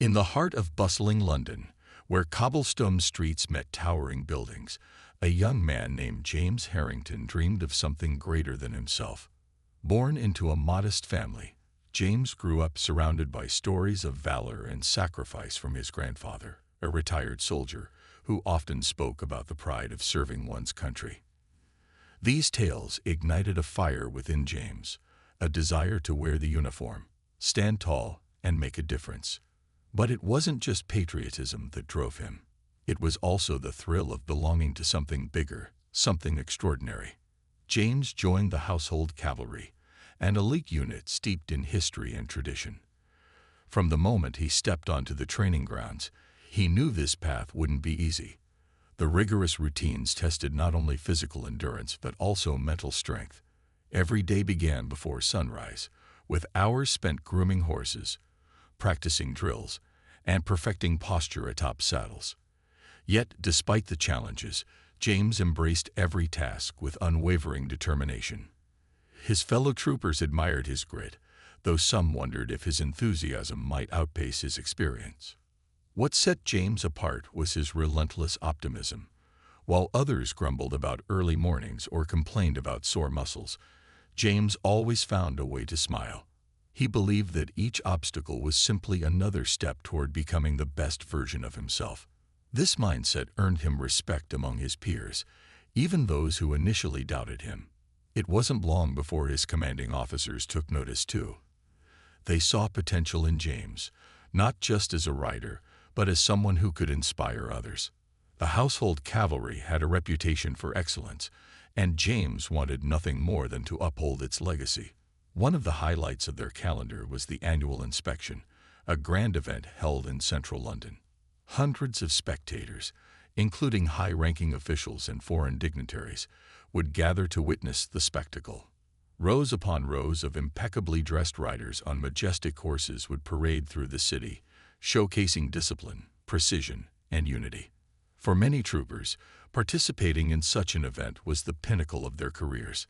In the heart of bustling London, where cobblestone streets met towering buildings, a young man named James Harrington dreamed of something greater than himself. Born into a modest family, James grew up surrounded by stories of valor and sacrifice from his grandfather, a retired soldier who often spoke about the pride of serving one's country. These tales ignited a fire within James, a desire to wear the uniform, stand tall, and make a difference. But it wasn't just patriotism that drove him. It was also the thrill of belonging to something bigger, something extraordinary. James joined the Household Cavalry, an elite unit steeped in history and tradition. From the moment he stepped onto the training grounds, he knew this path wouldn't be easy. The rigorous routines tested not only physical endurance but also mental strength. Every day began before sunrise, with hours spent grooming horses, practicing drills, and perfecting posture atop saddles. Yet, despite the challenges, James embraced every task with unwavering determination. His fellow troopers admired his grit, though some wondered if his enthusiasm might outpace his experience. What set James apart was his relentless optimism. While others grumbled about early mornings or complained about sore muscles, James always found a way to smile. He believed that each obstacle was simply another step toward becoming the best version of himself. This mindset earned him respect among his peers, even those who initially doubted him. It wasn't long before his commanding officers took notice too. They saw potential in James, not just as a rider, but as someone who could inspire others. The Household Cavalry had a reputation for excellence, and James wanted nothing more than to uphold its legacy. One of the highlights of their calendar was the annual inspection, a grand event held in central London. Hundreds of spectators, including high-ranking officials and foreign dignitaries, would gather to witness the spectacle. Rows upon rows of impeccably dressed riders on majestic horses would parade through the city, showcasing discipline, precision, and unity. For many troopers, participating in such an event was the pinnacle of their careers.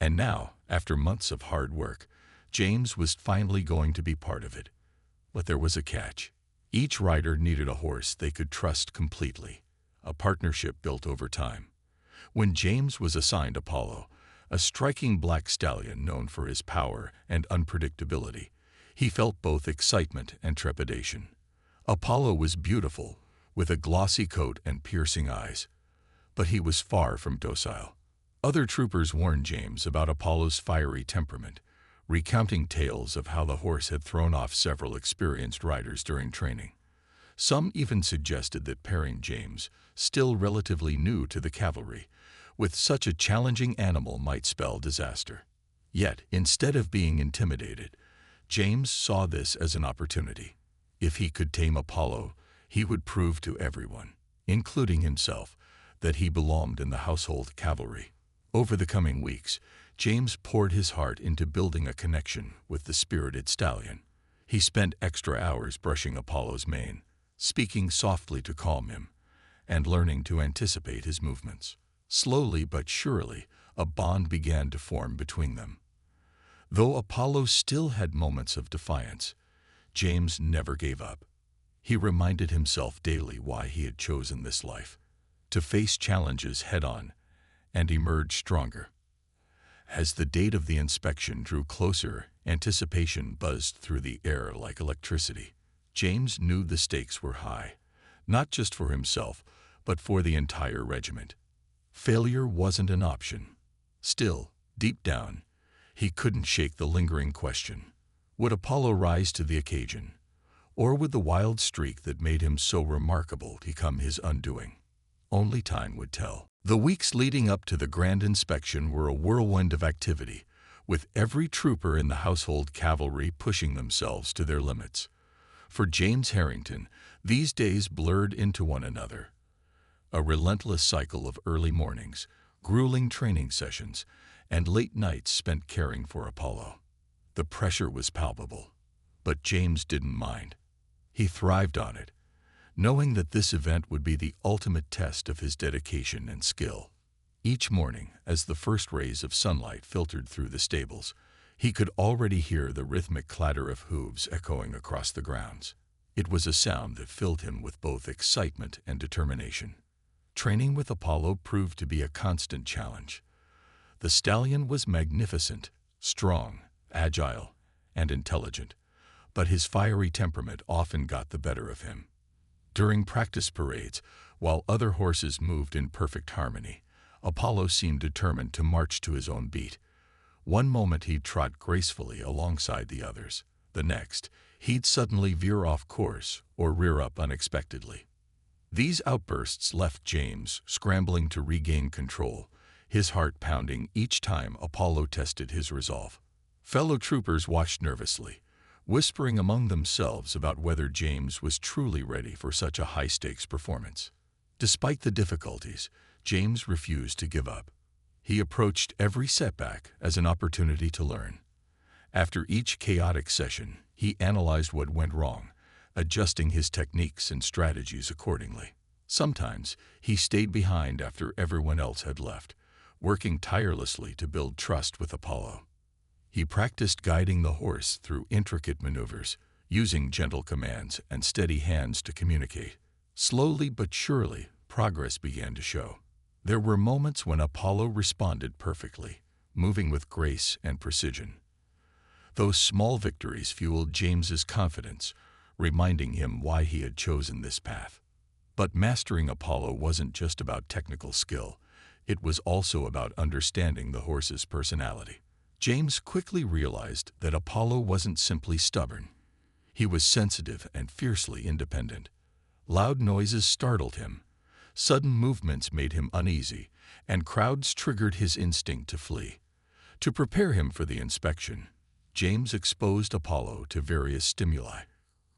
And now, after months of hard work, James was finally going to be part of it. But there was a catch. Each rider needed a horse they could trust completely, a partnership built over time. When James was assigned Apollo, a striking black stallion known for his power and unpredictability, he felt both excitement and trepidation. Apollo was beautiful, with a glossy coat and piercing eyes, but he was far from docile. Other troopers warned James about Apollo's fiery temperament, recounting tales of how the horse had thrown off several experienced riders during training. Some even suggested that pairing James, still relatively new to the cavalry, with such a challenging animal might spell disaster. Yet, instead of being intimidated, James saw this as an opportunity. If he could tame Apollo, he would prove to everyone, including himself, that he belonged in the Household Cavalry. Over the coming weeks, James poured his heart into building a connection with the spirited stallion. He spent extra hours brushing Apollo's mane, speaking softly to calm him, and learning to anticipate his movements. Slowly but surely, a bond began to form between them. Though Apollo still had moments of defiance, James never gave up. He reminded himself daily why he had chosen this life: to face challenges head-on and emerge stronger. As the date of the inspection drew closer, anticipation buzzed through the air like electricity. James knew the stakes were high, not just for himself, but for the entire regiment. Failure wasn't an option. Still, deep down, he couldn't shake the lingering question: would Apollo rise to the occasion, or would the wild streak that made him so remarkable become his undoing? Only time would tell. The weeks leading up to the grand inspection were a whirlwind of activity, with every trooper in the Household Cavalry pushing themselves to their limits. For James Harrington, these days blurred into one another. A relentless cycle of early mornings, grueling training sessions, and late nights spent caring for Apollo. The pressure was palpable, but James didn't mind. He thrived on it, knowing that this event would be the ultimate test of his dedication and skill. Each morning, as the first rays of sunlight filtered through the stables, he could already hear the rhythmic clatter of hooves echoing across the grounds. It was a sound that filled him with both excitement and determination. Training with Apollo proved to be a constant challenge. The stallion was magnificent, strong, agile, and intelligent, but his fiery temperament often got the better of him. During practice parades, while other horses moved in perfect harmony, Apollo seemed determined to march to his own beat. One moment he'd trot gracefully alongside the others. The next, he'd suddenly veer off course or rear up unexpectedly. These outbursts left James scrambling to regain control, his heart pounding each time Apollo tested his resolve. Fellow troopers watched nervously, whispering among themselves about whether James was truly ready for such a high-stakes performance. Despite the difficulties, James refused to give up. He approached every setback as an opportunity to learn. After each chaotic session, he analyzed what went wrong, adjusting his techniques and strategies accordingly. Sometimes, he stayed behind after everyone else had left, working tirelessly to build trust with Apollo. He practiced guiding the horse through intricate maneuvers, using gentle commands and steady hands to communicate. Slowly but surely, progress began to show. There were moments when Apollo responded perfectly, moving with grace and precision. Those small victories fueled James's confidence, reminding him why he had chosen this path. But mastering Apollo wasn't just about technical skill. It was also about understanding the horse's personality. James quickly realized that Apollo wasn't simply stubborn. He was sensitive and fiercely independent. Loud noises startled him. Sudden movements made him uneasy, and crowds triggered his instinct to flee. To prepare him for the inspection, James exposed Apollo to various stimuli,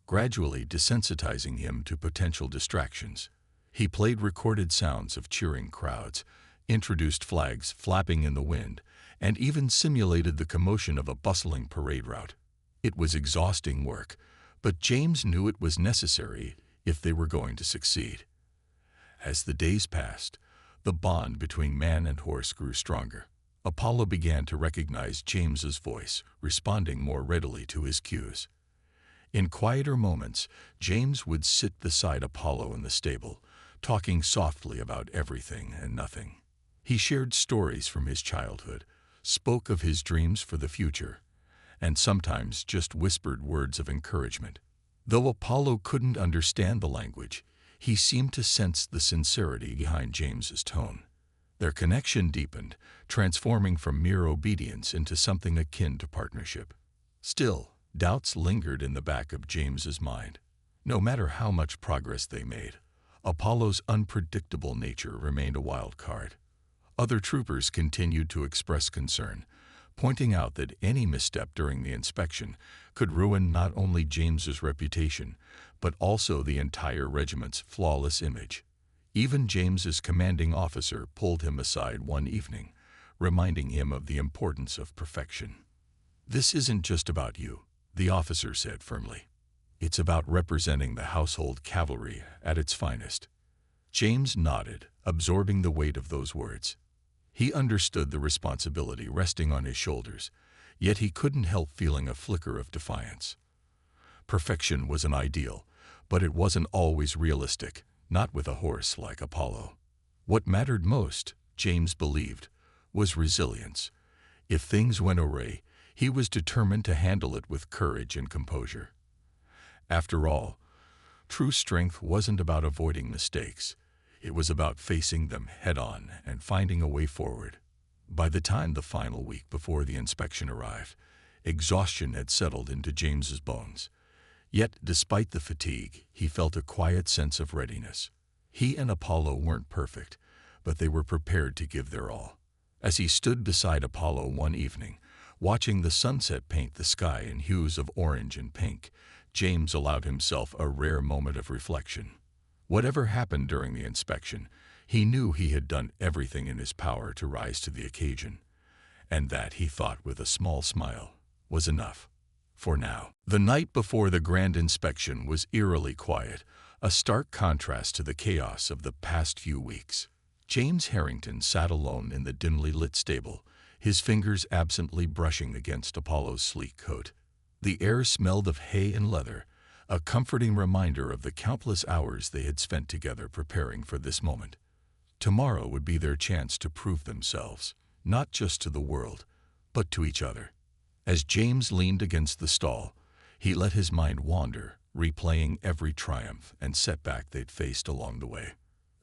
gradually desensitizing him to potential distractions. He played recorded sounds of cheering crowds, introduced flags flapping in the wind, and even simulated the commotion of a bustling parade route. It was exhausting work, but James knew it was necessary if they were going to succeed. As the days passed, the bond between man and horse grew stronger. Apollo began to recognize James's voice, responding more readily to his cues. In quieter moments, James would sit beside Apollo in the stable, talking softly about everything and nothing. He shared stories from his childhood, spoke of his dreams for the future, and sometimes just whispered words of encouragement. Though Apollo couldn't understand the language, he seemed to sense the sincerity behind James's tone. Their connection deepened, transforming from mere obedience into something akin to partnership. Still, doubts lingered in the back of James's mind. No matter how much progress they made, Apollo's unpredictable nature remained a wild card. Other troopers continued to express concern, pointing out that any misstep during the inspection could ruin not only James's reputation, but also the entire regiment's flawless image. Even James's commanding officer pulled him aside one evening, reminding him of the importance of perfection. "This isn't just about you," the officer said firmly. "It's about representing the household cavalry at its finest." James nodded, absorbing the weight of those words. He understood the responsibility resting on his shoulders, yet he couldn't help feeling a flicker of defiance. Perfection was an ideal, but it wasn't always realistic, not with a horse like Apollo. What mattered most, James believed, was resilience. If things went awry, he was determined to handle it with courage and composure. After all, true strength wasn't about avoiding mistakes. It was about facing them head-on and finding a way forward. By the time the final week before the inspection arrived, exhaustion had settled into James's bones. Yet, despite the fatigue, he felt a quiet sense of readiness. He and Apollo weren't perfect, but they were prepared to give their all. As he stood beside Apollo one evening, watching the sunset paint the sky in hues of orange and pink, James allowed himself a rare moment of reflection. Whatever happened during the inspection, he knew he had done everything in his power to rise to the occasion, and that, he thought with a small smile, was enough. For now. The night before the grand inspection was eerily quiet, a stark contrast to the chaos of the past few weeks. James Harrington sat alone in the dimly lit stable, his fingers absently brushing against Apollo's sleek coat. The air smelled of hay and leather, a comforting reminder of the countless hours they had spent together preparing for this moment. Tomorrow would be their chance to prove themselves, not just to the world, but to each other. As James leaned against the stall, he let his mind wander, replaying every triumph and setback they'd faced along the way.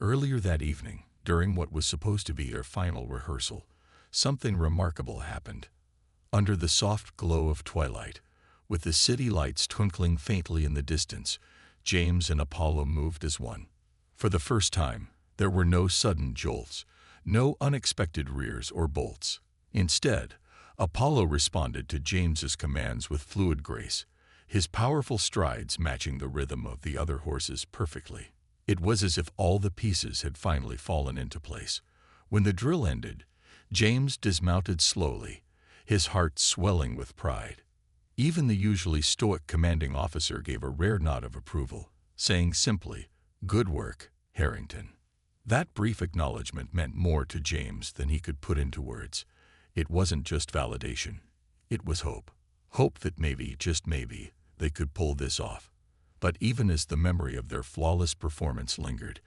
Earlier that evening, during what was supposed to be their final rehearsal, something remarkable happened. Under the soft glow of twilight, with the city lights twinkling faintly in the distance, James and Apollo moved as one. For the first time, there were no sudden jolts, no unexpected rears or bolts. Instead, Apollo responded to James's commands with fluid grace, his powerful strides matching the rhythm of the other horses perfectly. It was as if all the pieces had finally fallen into place. When the drill ended, James dismounted slowly, his heart swelling with pride. Even the usually stoic commanding officer gave a rare nod of approval, saying simply, "Good work, Harrington." That brief acknowledgement meant more to James than he could put into words. It wasn't just validation. It was hope. Hope that maybe, just maybe, they could pull this off. But even as the memory of their flawless performance lingered,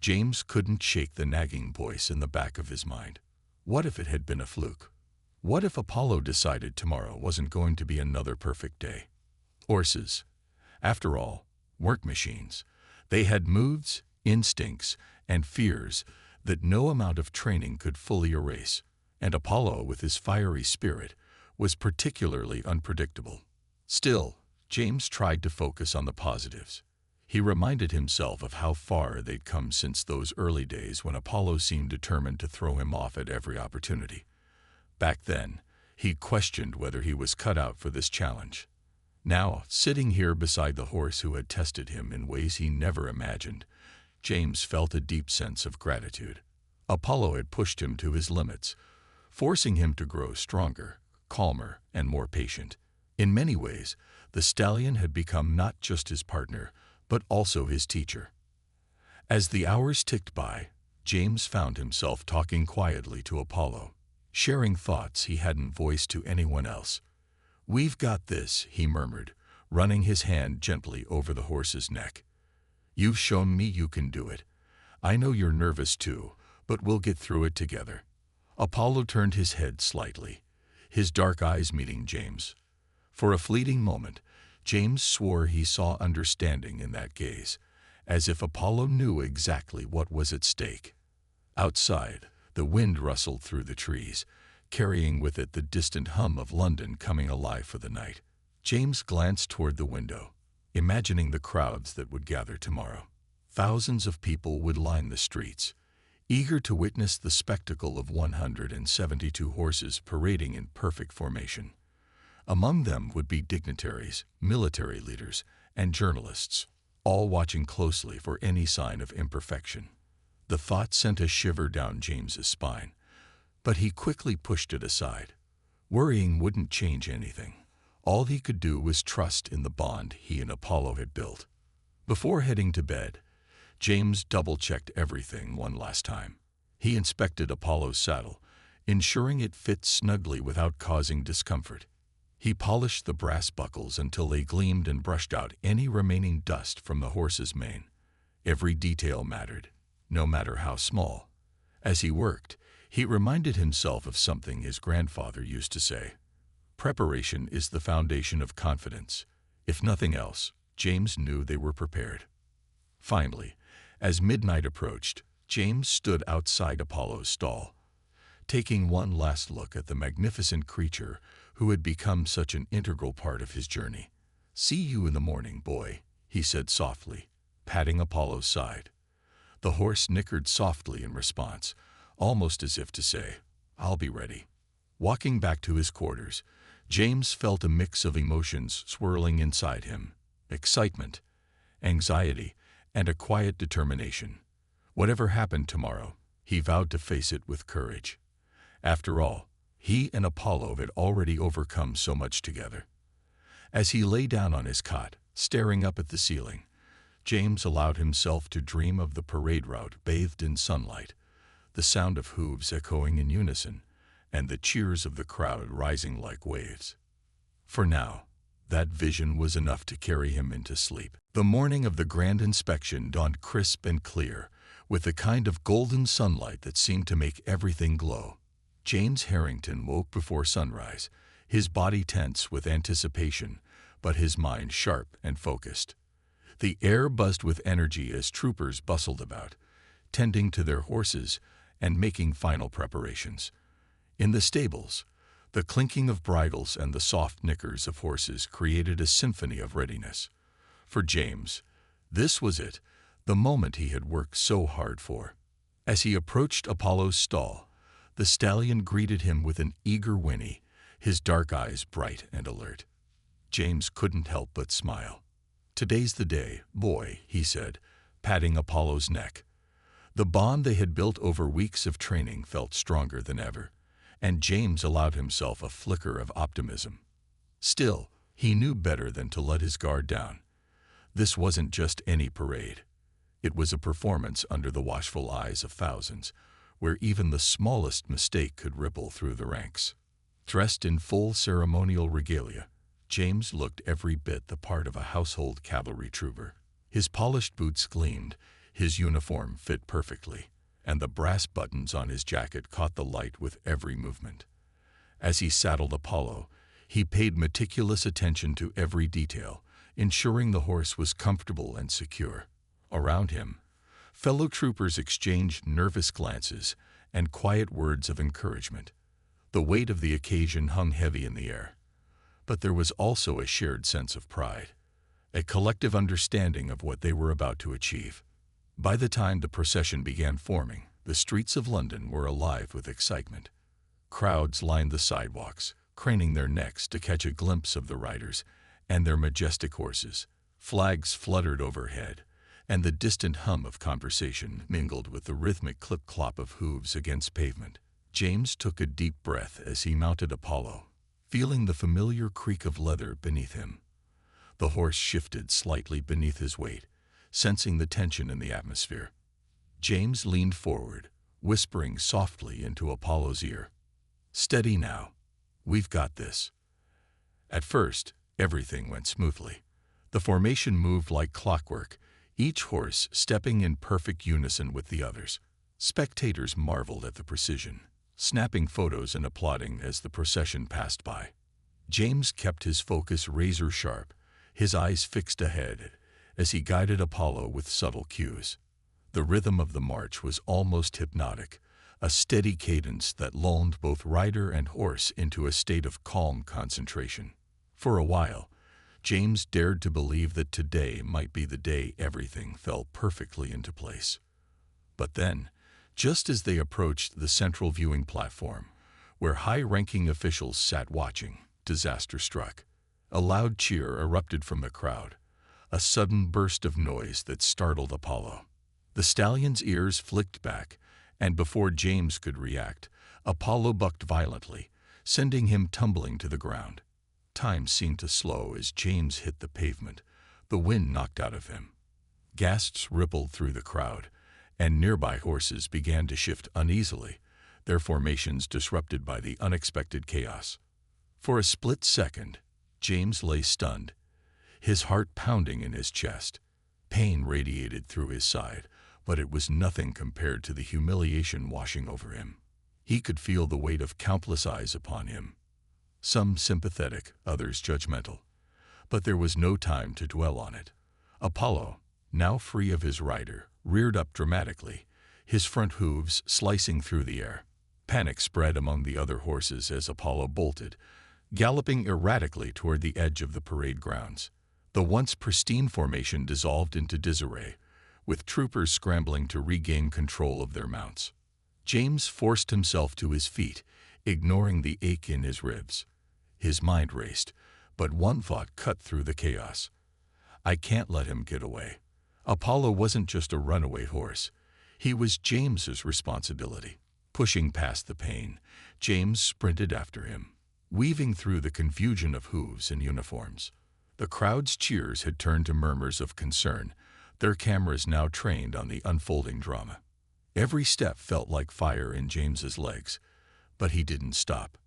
James couldn't shake the nagging voice in the back of his mind. What if it had been a fluke? What if Apollo decided tomorrow wasn't going to be another perfect day? Horses, after all, weren't machines. They had moods, instincts, and fears that no amount of training could fully erase. And Apollo, with his fiery spirit, was particularly unpredictable. Still, James tried to focus on the positives. He reminded himself of how far they'd come since those early days when Apollo seemed determined to throw him off at every opportunity. Back then, he questioned whether he was cut out for this challenge. Now, sitting here beside the horse who had tested him in ways he never imagined, James felt a deep sense of gratitude. Apollo had pushed him to his limits, forcing him to grow stronger, calmer, and more patient. In many ways, the stallion had become not just his partner, but also his teacher. As the hours ticked by, James found himself talking quietly to Apollo, sharing thoughts he hadn't voiced to anyone else. "We've got this," he murmured, running his hand gently over the horse's neck. "You've shown me you can do it. I know you're nervous too, but we'll get through it together." Apollo turned his head slightly, his dark eyes meeting James. For a fleeting moment, James swore he saw understanding in that gaze, as if Apollo knew exactly what was at stake. Outside, the wind rustled through the trees, carrying with it the distant hum of London coming alive for the night. James glanced toward the window, imagining the crowds that would gather tomorrow. Thousands of people would line the streets, eager to witness the spectacle of 172 horses parading in perfect formation. Among them would be dignitaries, military leaders, and journalists, all watching closely for any sign of imperfection. The thought sent a shiver down James's spine, but he quickly pushed it aside. Worrying wouldn't change anything. All he could do was trust in the bond he and Apollo had built. Before heading to bed, James double-checked everything one last time. He inspected Apollo's saddle, ensuring it fit snugly without causing discomfort. He polished the brass buckles until they gleamed and brushed out any remaining dust from the horse's mane. Every detail mattered, no matter how small. As he worked, he reminded himself of something his grandfather used to say: "Preparation is the foundation of confidence." If nothing else, James knew they were prepared. Finally, as midnight approached, James stood outside Apollo's stall, taking one last look at the magnificent creature who had become such an integral part of his journey. "See you in the morning, boy," he said softly, patting Apollo's side. The horse nickered softly in response, almost as if to say, "I'll be ready." Walking back to his quarters, James felt a mix of emotions swirling inside him: excitement, anxiety, and a quiet determination. Whatever happened tomorrow, he vowed to face it with courage. After all, he and Apollo had already overcome so much together. As he lay down on his cot, staring up at the ceiling, James allowed himself to dream of the parade route bathed in sunlight, the sound of hooves echoing in unison, and the cheers of the crowd rising like waves. For now, That vision was enough to carry him into sleep. The morning of the grand inspection dawned crisp and clear, with the kind of golden sunlight that seemed to make everything glow. James Harrington woke before sunrise, his body tense with anticipation, but his mind sharp and focused. The air buzzed with energy as troopers bustled about, tending to their horses and making final preparations. In the stables, the clinking of bridles and the soft nickers of horses created a symphony of readiness. For James, this was it, the moment he had worked so hard for. As he approached Apollo's stall, the stallion greeted him with an eager whinny, his dark eyes bright and alert. James couldn't help but smile. "Today's the day, boy," he said, patting Apollo's neck. The bond they had built over weeks of training felt stronger than ever, and James allowed himself a flicker of optimism. Still, he knew better than to let his guard down. This wasn't just any parade. It was a performance under the watchful eyes of thousands, where even the smallest mistake could ripple through the ranks. Dressed in full ceremonial regalia, James looked every bit the part of a household cavalry trooper. His polished boots gleamed, his uniform fit perfectly, and the brass buttons on his jacket caught the light with every movement. As he saddled Apollo, he paid meticulous attention to every detail, ensuring the horse was comfortable and secure. Around him, fellow troopers exchanged nervous glances and quiet words of encouragement. The weight of the occasion hung heavy in the air, but there was also a shared sense of pride, a collective understanding of what they were about to achieve. By the time the procession began forming, the streets of London were alive with excitement. Crowds lined the sidewalks, craning their necks to catch a glimpse of the riders and their majestic horses. Flags fluttered overhead, and the distant hum of conversation mingled with the rhythmic clip-clop of hooves against pavement. James took a deep breath as he mounted Apollo, feeling the familiar creak of leather beneath him. The horse shifted slightly beneath his weight, sensing the tension in the atmosphere. James leaned forward, whispering softly into Apollo's ear, "Steady now. We've got this." At first, everything went smoothly. The formation moved like clockwork, each horse stepping in perfect unison with the others. Spectators marveled at the precision, snapping photos and applauding as the procession passed by. James kept his focus razor sharp, his eyes fixed ahead, as he guided Apollo with subtle cues. The rhythm of the march was almost hypnotic, a steady cadence that lulled both rider and horse into a state of calm concentration. For a while, James dared to believe that today might be the day everything fell perfectly into place. But then, just as they approached the central viewing platform, where high-ranking officials sat watching, disaster struck. A loud cheer erupted from the crowd, a sudden burst of noise that startled Apollo. The stallion's ears flicked back, and before James could react, Apollo bucked violently, sending him tumbling to the ground. Time seemed to slow as James hit the pavement, the wind knocked out of him. Gasps rippled through the crowd, and nearby horses began to shift uneasily, their formations disrupted by the unexpected chaos. For a split second, James lay stunned, his heart pounding in his chest. Pain radiated through his side, but it was nothing compared to the humiliation washing over him. He could feel the weight of countless eyes upon him, some sympathetic, others judgmental. But there was no time to dwell on it. Apollo, now free of his rider, reared up dramatically, his front hooves slicing through the air. Panic spread among the other horses as Apollo bolted, galloping erratically toward the edge of the parade grounds. The once pristine formation dissolved into disarray, with troopers scrambling to regain control of their mounts. James forced himself to his feet, ignoring the ache in his ribs. His mind raced, but one thought cut through the chaos. I can't let him get away. Apollo wasn't just a runaway horse. He was James's responsibility. Pushing past the pain, James sprinted after him, weaving through the confusion of hooves and uniforms. The crowd's cheers had turned to murmurs of concern, their cameras now trained on the unfolding drama. Every step felt like fire in James's legs, but he didn't stop.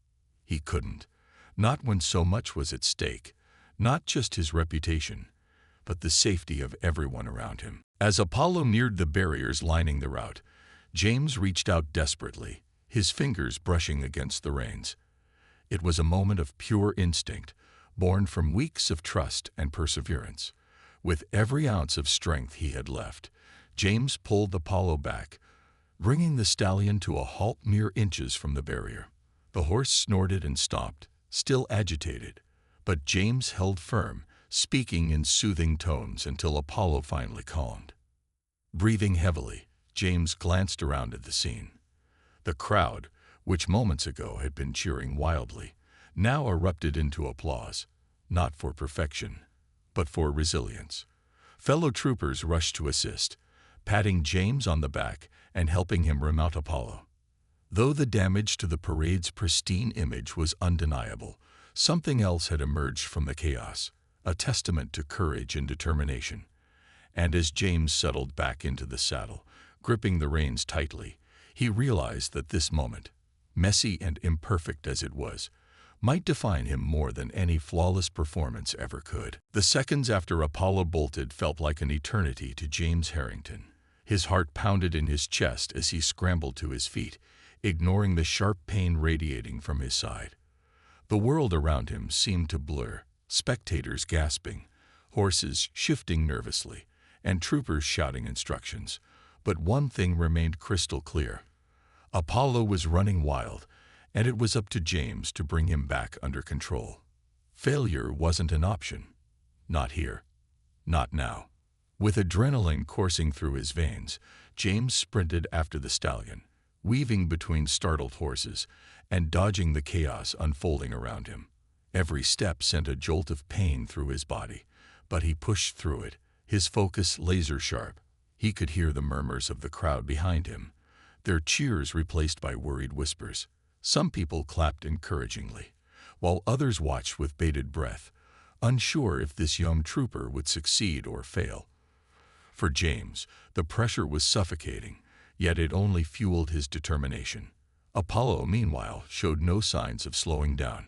He couldn't. Not when so much was at stake, not just his reputation, but the safety of everyone around him. As Apollo neared the barriers lining the route, James reached out desperately, his fingers brushing against the reins. It was a moment of pure instinct, born from weeks of trust and perseverance. With every ounce of strength he had left, James pulled Apollo back, bringing the stallion to a halt mere inches from the barrier. The horse snorted and stomped, still agitated, but James held firm, speaking in soothing tones until Apollo finally calmed. Breathing heavily, James glanced around at the scene. The crowd, which moments ago had been cheering wildly, now erupted into applause, not for perfection, but for resilience. Fellow troopers rushed to assist, patting James on the back and helping him remount Apollo. Though the damage to the parade's pristine image was undeniable, something else had emerged from the chaos, a testament to courage and determination. And as James settled back into the saddle, gripping the reins tightly, he realized that this moment, messy and imperfect as it was, might define him more than any flawless performance ever could. The seconds after Apollo bolted felt like an eternity to James Harrington. His heart pounded in his chest as he scrambled to his feet, ignoring the sharp pain radiating from his side. The world around him seemed to blur, spectators gasping, horses shifting nervously, and troopers shouting instructions. But one thing remained crystal clear. Apollo was running wild, and it was up to James to bring him back under control. Failure wasn't an option. Not here. Not now. With adrenaline coursing through his veins, James sprinted after the stallion, weaving between startled horses and dodging the chaos unfolding around him. Every step sent a jolt of pain through his body, but he pushed through it, his focus laser-sharp. He could hear the murmurs of the crowd behind him, their cheers replaced by worried whispers. Some people clapped encouragingly, while others watched with bated breath, unsure if this young trooper would succeed or fail. For James, the pressure was suffocating, yet it only fueled his determination. Apollo, meanwhile, showed no signs of slowing down.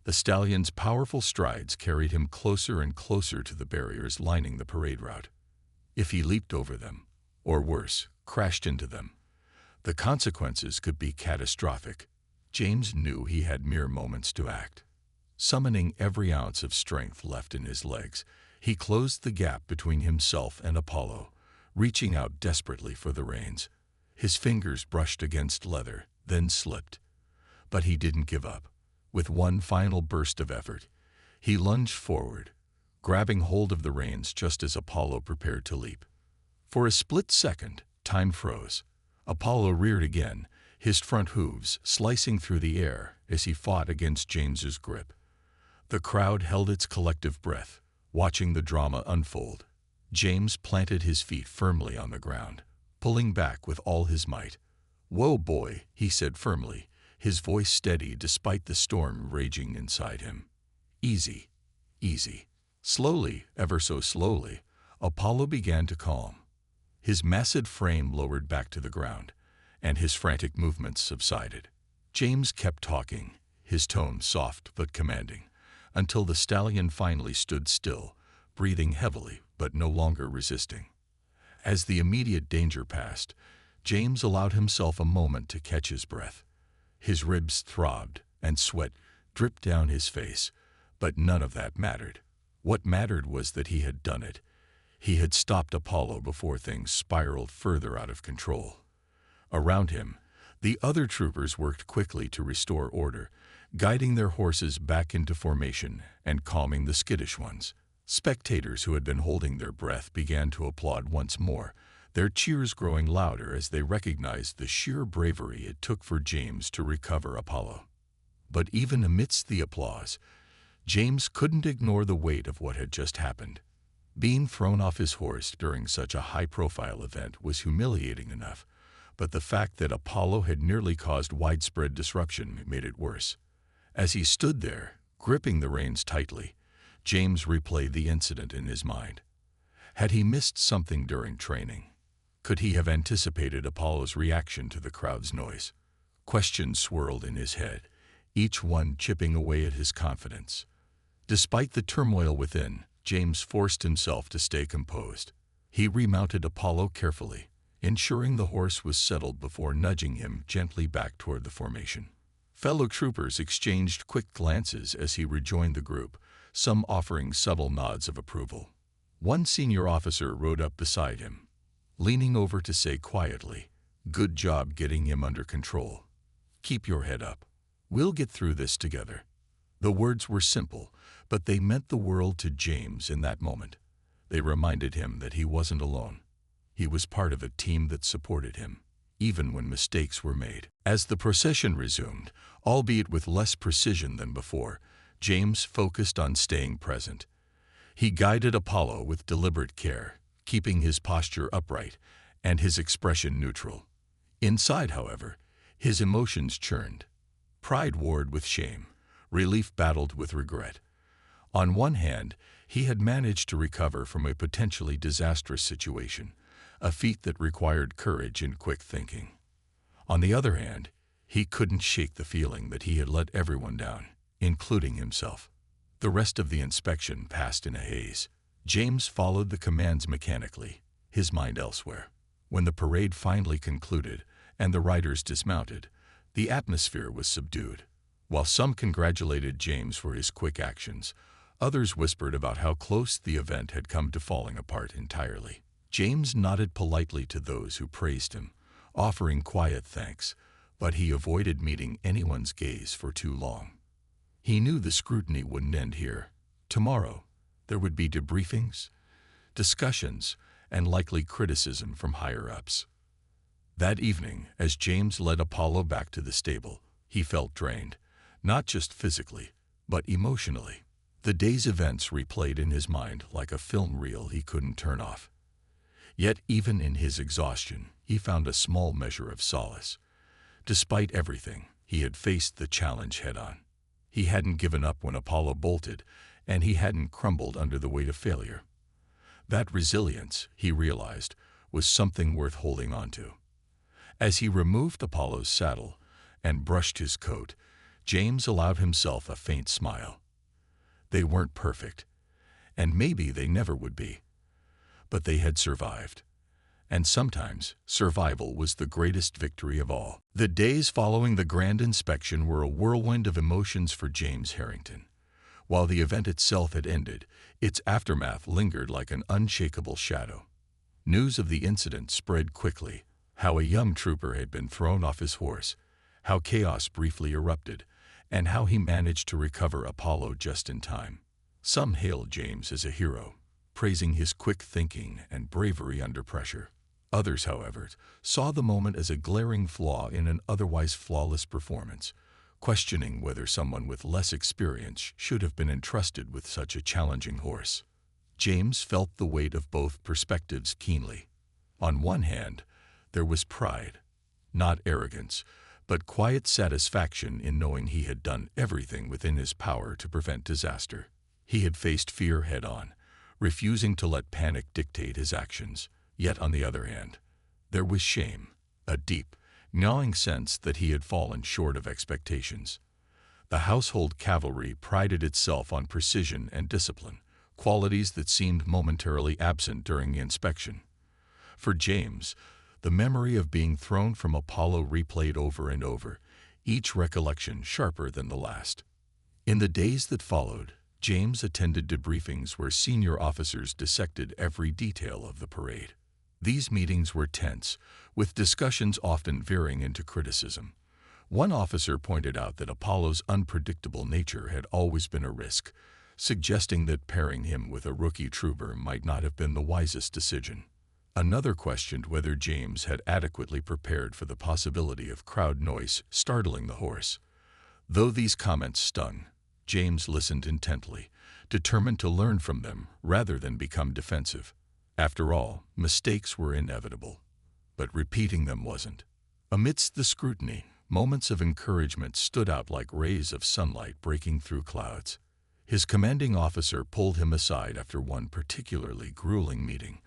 The stallion's powerful strides carried him closer and closer to the barriers lining the parade route. If he leaped over them, or worse, crashed into them, the consequences could be catastrophic. James knew he had mere moments to act. Summoning every ounce of strength left in his legs, he closed the gap between himself and Apollo, reaching out desperately for the reins. His fingers brushed against leather, then slipped. But he didn't give up. With one final burst of effort, he lunged forward, grabbing hold of the reins just as Apollo prepared to leap. For a split second, time froze. Apollo reared again, his front hooves slicing through the air as he fought against James's grip. The crowd held its collective breath, watching the drama unfold. James planted his feet firmly on the ground, pulling back with all his might. "Whoa, boy," he said firmly, his voice steady despite the storm raging inside him. "Easy, easy." Slowly, ever so slowly, Apollo began to calm. His massive frame lowered back to the ground, and his frantic movements subsided. James kept talking, his tone soft but commanding, until the stallion finally stood still, breathing heavily but no longer resisting. As the immediate danger passed, James allowed himself a moment to catch his breath. His ribs throbbed, and sweat dripped down his face, but none of that mattered. What mattered was that he had done it. He had stopped Apollo before things spiraled further out of control. Around him, the other troopers worked quickly to restore order, guiding their horses back into formation and calming the skittish ones. Spectators who had been holding their breath began to applaud once more, their cheers growing louder as they recognized the sheer bravery it took for James to recover Apollo. But even amidst the applause, James couldn't ignore the weight of what had just happened. Being thrown off his horse during such a high-profile event was humiliating enough, but the fact that Apollo had nearly caused widespread disruption made it worse. As he stood there, gripping the reins tightly, James replayed the incident in his mind. Had he missed something during training? Could he have anticipated Apollo's reaction to the crowd's noise? Questions swirled in his head, each one chipping away at his confidence. Despite the turmoil within, James forced himself to stay composed. He remounted Apollo carefully, ensuring the horse was settled before nudging him gently back toward the formation. Fellow troopers exchanged quick glances as he rejoined the group, some offering subtle nods of approval. One senior officer rode up beside him, leaning over to say quietly, "Good job getting him under control. Keep your head up. We'll get through this together." The words were simple, but they meant the world to James in that moment. They reminded him that he wasn't alone. He was part of a team that supported him, even when mistakes were made. As the procession resumed, albeit with less precision than before, James focused on staying present. He guided Apollo with deliberate care, keeping his posture upright and his expression neutral. Inside, however, his emotions churned. Pride warred with shame. Relief battled with regret. On one hand, he had managed to recover from a potentially disastrous situation, a feat that required courage and quick thinking. On the other hand, he couldn't shake the feeling that he had let everyone down, including himself. The rest of the inspection passed in a haze. James followed the commands mechanically, his mind elsewhere. When the parade finally concluded and the riders dismounted, the atmosphere was subdued. While some congratulated James for his quick actions, others whispered about how close the event had come to falling apart entirely. James nodded politely to those who praised him, offering quiet thanks, but he avoided meeting anyone's gaze for too long. He knew the scrutiny wouldn't end here. Tomorrow, there would be debriefings, discussions, and likely criticism from higher-ups. That evening, as James led Apollo back to the stable, he felt drained, not just physically, but emotionally. The day's events replayed in his mind like a film reel he couldn't turn off. Yet even in his exhaustion, he found a small measure of solace. Despite everything, he had faced the challenge head-on. He hadn't given up when Apollo bolted, and he hadn't crumbled under the weight of failure. That resilience, he realized, was something worth holding on to. As he removed Apollo's saddle and brushed his coat, James allowed himself a faint smile. They weren't perfect, and maybe they never would be, but they had survived. And sometimes, survival was the greatest victory of all. The days following the grand inspection were a whirlwind of emotions for James Harrington. While the event itself had ended, its aftermath lingered like an unshakable shadow. News of the incident spread quickly, how a young trooper had been thrown off his horse, how chaos briefly erupted, and how he managed to recover Apollo just in time. Some hailed James as a hero, praising his quick thinking and bravery under pressure. Others, however, saw the moment as a glaring flaw in an otherwise flawless performance, questioning whether someone with less experience should have been entrusted with such a challenging horse. James felt the weight of both perspectives keenly. On one hand, there was pride, not arrogance, but quiet satisfaction in knowing he had done everything within his power to prevent disaster. He had faced fear head-on, refusing to let panic dictate his actions. Yet on the other hand, there was shame, a deep, gnawing sense that he had fallen short of expectations. The household cavalry prided itself on precision and discipline, qualities that seemed momentarily absent during the inspection. For James, the memory of being thrown from Apollo replayed over and over, each recollection sharper than the last. In the days that followed, James attended debriefings where senior officers dissected every detail of the parade. These meetings were tense, with discussions often veering into criticism. One officer pointed out that Apollo's unpredictable nature had always been a risk, suggesting that pairing him with a rookie trooper might not have been the wisest decision. Another questioned whether James had adequately prepared for the possibility of crowd noise startling the horse. Though these comments stung, James listened intently, determined to learn from them rather than become defensive. After all, mistakes were inevitable, but repeating them wasn't. Amidst the scrutiny, moments of encouragement stood out like rays of sunlight breaking through clouds. His commanding officer pulled him aside after one particularly grueling meeting,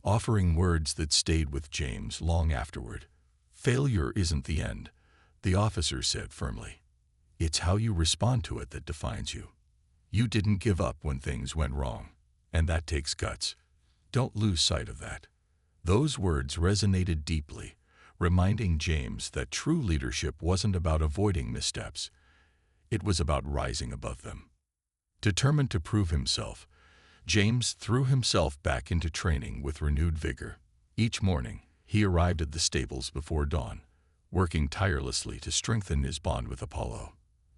offering words that stayed with James long afterward. "Failure isn't the end," the officer said firmly. "It's how you respond to it that defines you." You didn't give up when things went wrong, and that takes guts. Don't lose sight of that. Those words resonated deeply, reminding James that true leadership wasn't about avoiding missteps. It was about rising above them. Determined to prove himself, James threw himself back into training with renewed vigor. Each morning, he arrived at the stables before dawn, working tirelessly to strengthen his bond with Apollo.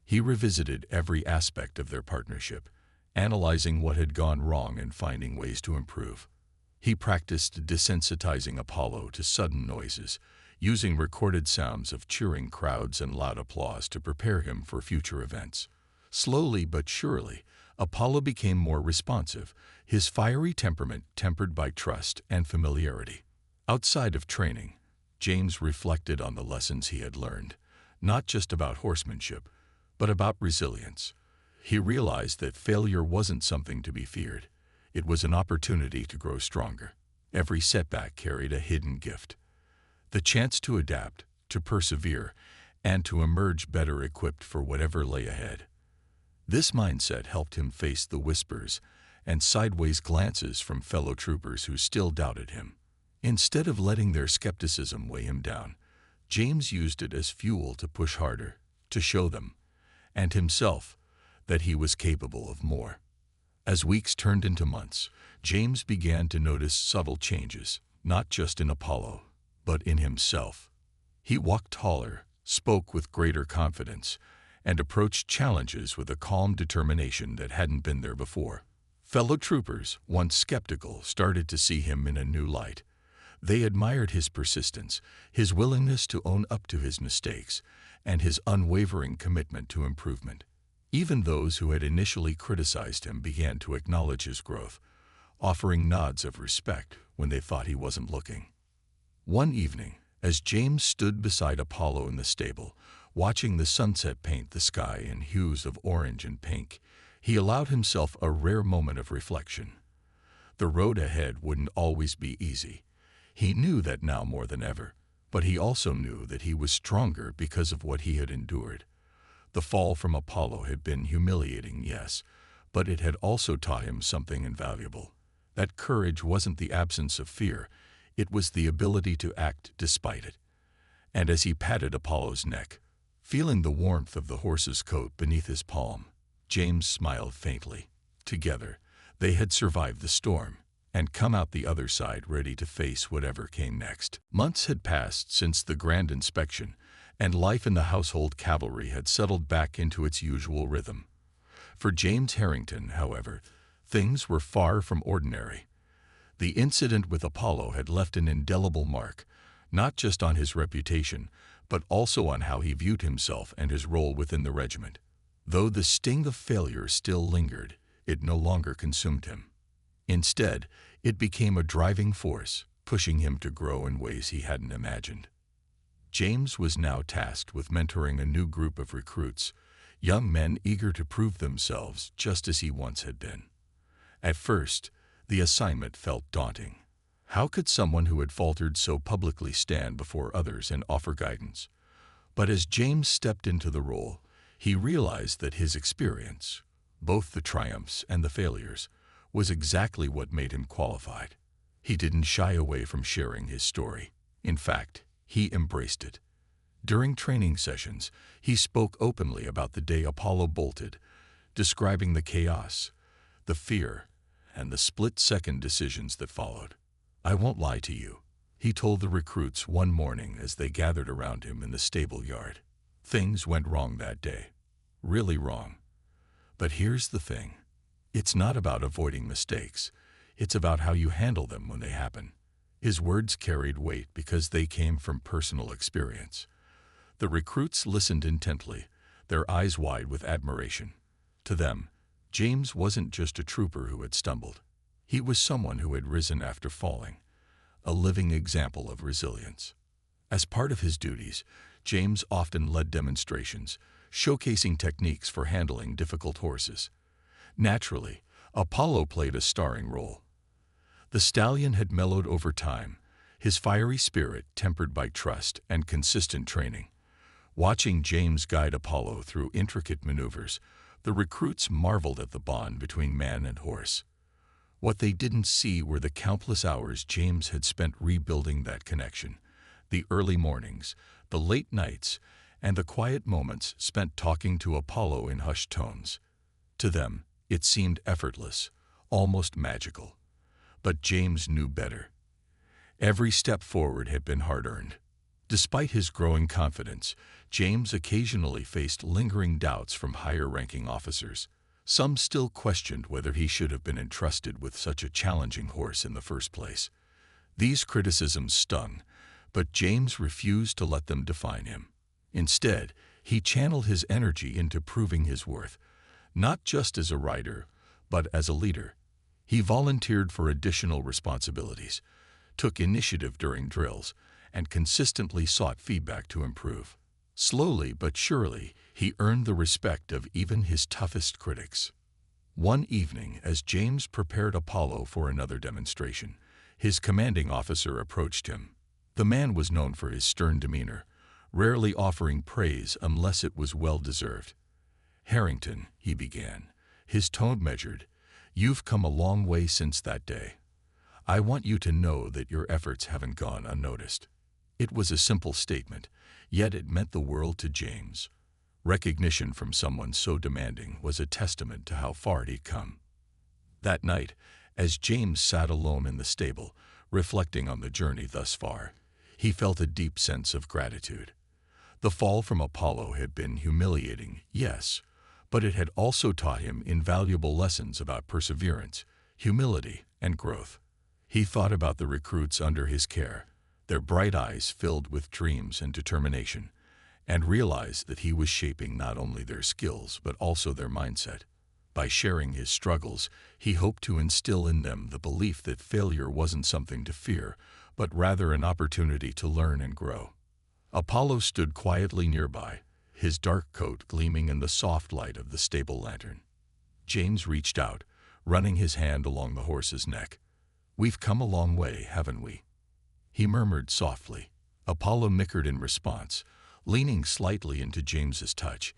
He revisited every aspect of their partnership, analyzing what had gone wrong and finding ways to improve. He practiced desensitizing Apollo to sudden noises, using recorded sounds of cheering crowds and loud applause to prepare him for future events. Slowly but surely, Apollo became more responsive, his fiery temperament tempered by trust and familiarity. Outside of training, James reflected on the lessons he had learned, not just about horsemanship, but about resilience. He realized that failure wasn't something to be feared. It was an opportunity to grow stronger. Every setback carried a hidden gift. The chance to adapt, to persevere, and to emerge better equipped for whatever lay ahead. This mindset helped him face the whispers and sideways glances from fellow troopers who still doubted him. Instead of letting their skepticism weigh him down, James used it as fuel to push harder, to show them, and himself, that he was capable of more. As weeks turned into months, James began to notice subtle changes, not just in Apollo, but in himself. He walked taller, spoke with greater confidence, and approached challenges with a calm determination that hadn't been there before. Fellow troopers, once skeptical, started to see him in a new light. They admired his persistence, his willingness to own up to his mistakes, and his unwavering commitment to improvement. Even those who had initially criticized him began to acknowledge his growth, offering nods of respect when they thought he wasn't looking. One evening, as James stood beside Apollo in the stable, watching the sunset paint the sky in hues of orange and pink, he allowed himself a rare moment of reflection. The road ahead wouldn't always be easy. He knew that now more than ever, but he also knew that he was stronger because of what he had endured. The fall from Apollo had been humiliating, yes, but it had also taught him something invaluable. That courage wasn't the absence of fear, it was the ability to act despite it. And as he patted Apollo's neck, feeling the warmth of the horse's coat beneath his palm, James smiled faintly. Together, they had survived the storm and come out the other side ready to face whatever came next. Months had passed since the grand inspection, and life in the household cavalry had settled back into its usual rhythm. For James Harrington, however, things were far from ordinary. The incident with Apollo had left an indelible mark, not just on his reputation, but also on how he viewed himself and his role within the regiment. Though the sting of failure still lingered, it no longer consumed him. Instead, it became a driving force, pushing him to grow in ways he hadn't imagined. James was now tasked with mentoring a new group of recruits, young men eager to prove themselves just as he once had been. At first, the assignment felt daunting. How could someone who had faltered so publicly stand before others and offer guidance? But as James stepped into the role, he realized that his experience, both the triumphs and the failures, was exactly what made him qualified. He didn't shy away from sharing his story. In fact, he embraced it. During training sessions, he spoke openly about the day Apollo bolted, describing the chaos, the fear, and the split-second decisions that followed. "I won't lie to you," he told the recruits one morning as they gathered around him in the stable yard. "Things went wrong that day. Really wrong. But here's the thing. It's not about avoiding mistakes. It's about how you handle them when they happen." His words carried weight because they came from personal experience. The recruits listened intently, their eyes wide with admiration. To them, James wasn't just a trooper who had stumbled. He was someone who had risen after falling, a living example of resilience. As part of his duties, James often led demonstrations, showcasing techniques for handling difficult horses. Naturally, Apollo played a starring role. The stallion had mellowed over time, his fiery spirit tempered by trust and consistent training. Watching James guide Apollo through intricate maneuvers, The recruits marveled at the bond between man and horse. What they didn't see were the countless hours James had spent rebuilding that connection, the early mornings, the late nights, and the quiet moments spent talking to Apollo in hushed tones. To them, it seemed effortless, almost magical. But James knew better. Every step forward had been hard-earned. Despite his growing confidence, James occasionally faced lingering doubts from higher-ranking officers. Some still questioned whether he should have been entrusted with such a challenging horse in the first place. These criticisms stung, but James refused to let them define him. Instead, he channeled his energy into proving his worth, not just as a rider, but as a leader. He volunteered for additional responsibilities, took initiative during drills, and consistently sought feedback to improve. Slowly but surely, he earned the respect of even his toughest critics. One evening, as James prepared Apollo for another demonstration, his commanding officer approached him. The man was known for his stern demeanor, rarely offering praise unless it was well-deserved. "Harrington," he began, his tone measured, "you've come a long way since that day. I want you to know that your efforts haven't gone unnoticed." It was a simple statement, yet it meant the world to James. Recognition from someone so demanding was a testament to how far he'd come. That night, as James sat alone in the stable, reflecting on the journey thus far, he felt a deep sense of gratitude. The fall from Apollo had been humiliating, yes, but it had also taught him invaluable lessons about perseverance, humility, and growth. He thought about the recruits under his care, their bright eyes filled with dreams and determination, and realized that he was shaping not only their skills but also their mindset. By sharing his struggles, he hoped to instill in them the belief that failure wasn't something to fear, but rather an opportunity to learn and grow. Apollo stood quietly nearby, his dark coat gleaming in the soft light of the stable lantern. James reached out, running his hand along the horse's neck. "We've come a long way, haven't we?" he murmured softly. Apollo nickered in response, leaning slightly into James's touch.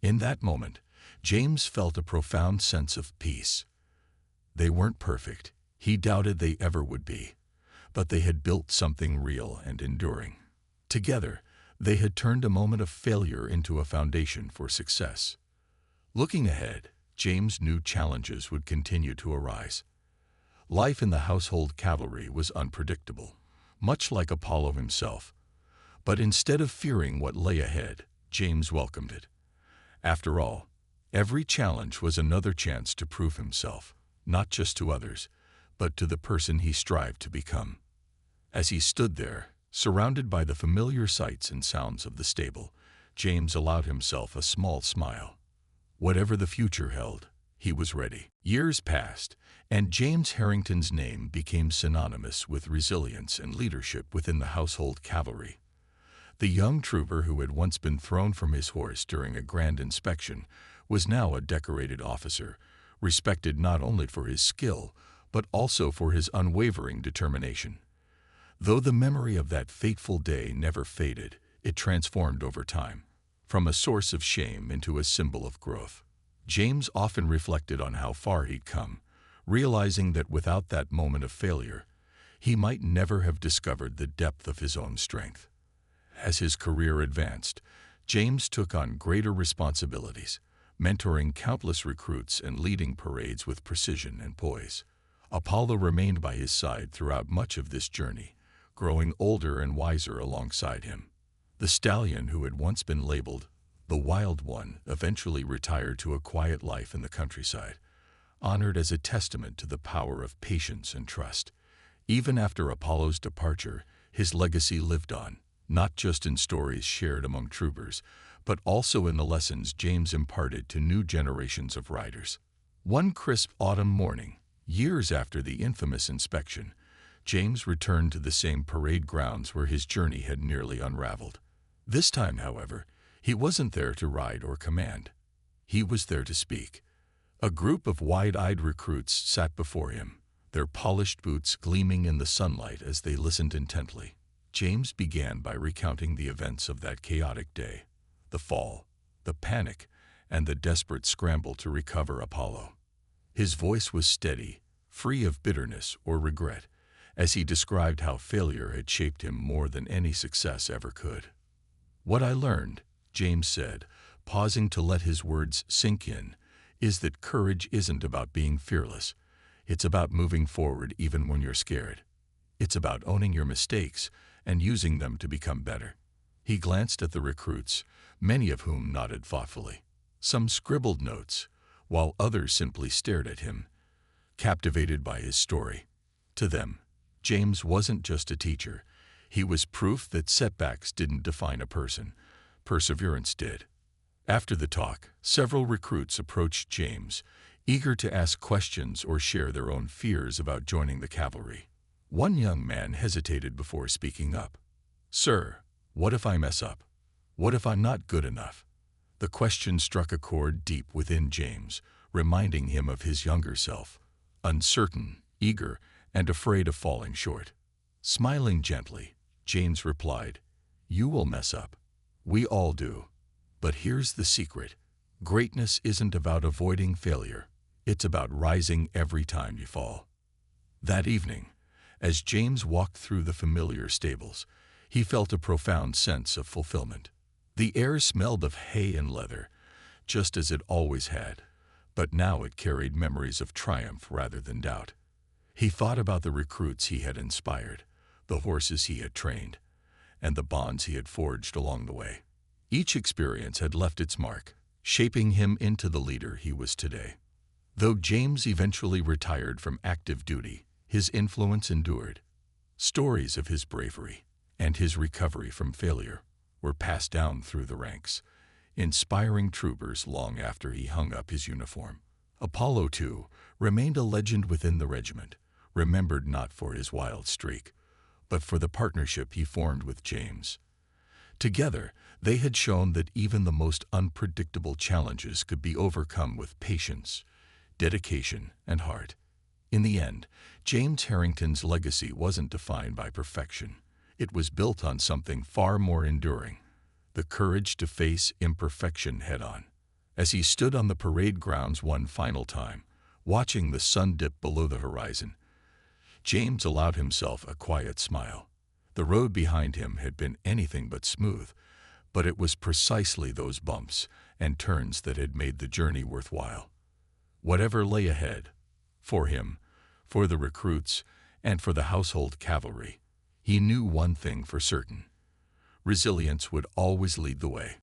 In that moment, James felt a profound sense of peace. They weren't perfect. He doubted they ever would be. But they had built something real and enduring. Together, they had turned a moment of failure into a foundation for success. Looking ahead, James knew challenges would continue to arise. Life in the household cavalry was unpredictable, much like Apollo himself. But instead of fearing what lay ahead, James welcomed it. After all, every challenge was another chance to prove himself, not just to others, but to the person he strived to become. As he stood there, surrounded by the familiar sights and sounds of the stable, James allowed himself a small smile. Whatever the future held, he was ready. Years passed, and James Harrington's name became synonymous with resilience and leadership within the household cavalry. The young trooper who had once been thrown from his horse during a grand inspection was now a decorated officer, respected not only for his skill, but also for his unwavering determination. Though the memory of that fateful day never faded, it transformed over time, from a source of shame into a symbol of growth. James often reflected on how far he'd come, realizing that without that moment of failure, he might never have discovered the depth of his own strength. As his career advanced, James took on greater responsibilities, mentoring countless recruits and leading parades with precision and poise. Apollo remained by his side throughout much of this journey, growing older and wiser alongside him. The stallion who had once been labeled the Wild One eventually retired to a quiet life in the countryside, honored as a testament to the power of patience and trust. Even after Apollo's departure, his legacy lived on, not just in stories shared among troopers, but also in the lessons James imparted to new generations of riders. One crisp autumn morning, years after the infamous inspection, James returned to the same parade grounds where his journey had nearly unraveled. This time, however, he wasn't there to ride or command. He was there to speak. A group of wide-eyed recruits sat before him, their polished boots gleaming in the sunlight as they listened intently. James began by recounting the events of that chaotic day, the fall, the panic, and the desperate scramble to recover Apollo. His voice was steady, free of bitterness or regret, as he described how failure had shaped him more than any success ever could. "What I learned," James said, pausing to let his words sink in, "is that courage isn't about being fearless. It's about moving forward even when you're scared. It's about owning your mistakes and using them to become better." He glanced at the recruits, many of whom nodded thoughtfully. Some scribbled notes, while others simply stared at him, captivated by his story. To them, James wasn't just a teacher. He was proof that setbacks didn't define a person. Perseverance did. After the talk, several recruits approached James, eager to ask questions or share their own fears about joining the cavalry. One young man hesitated before speaking up. "Sir, what if I mess up? What if I'm not good enough?" The question struck a chord deep within James, reminding him of his younger self, uncertain, eager, and afraid of falling short. Smiling gently, James replied, "You will mess up. We all do. But here's the secret. Greatness isn't about avoiding failure. It's about rising every time you fall." That evening, as James walked through the familiar stables, he felt a profound sense of fulfillment. The air smelled of hay and leather, just as it always had, but now it carried memories of triumph rather than doubt. He thought about the recruits he had inspired, the horses he had trained, and the bonds he had forged along the way. Each experience had left its mark, shaping him into the leader he was today. Though James eventually retired from active duty, his influence endured. Stories of his bravery and his recovery from failure were passed down through the ranks, inspiring troopers long after he hung up his uniform. Apollo, too, remained a legend within the regiment, remembered not for his wild streak, but for the partnership he formed with James. Together, they had shown that even the most unpredictable challenges could be overcome with patience, dedication, and heart. In the end, James Harrington's legacy wasn't defined by perfection. It was built on something far more enduring: the courage to face imperfection head-on. As he stood on the parade grounds one final time, watching the sun dip below the horizon, James allowed himself a quiet smile. The road behind him had been anything but smooth, but it was precisely those bumps and turns that had made the journey worthwhile. Whatever lay ahead, for him, for the recruits, and for the household cavalry, he knew one thing for certain: resilience would always lead the way.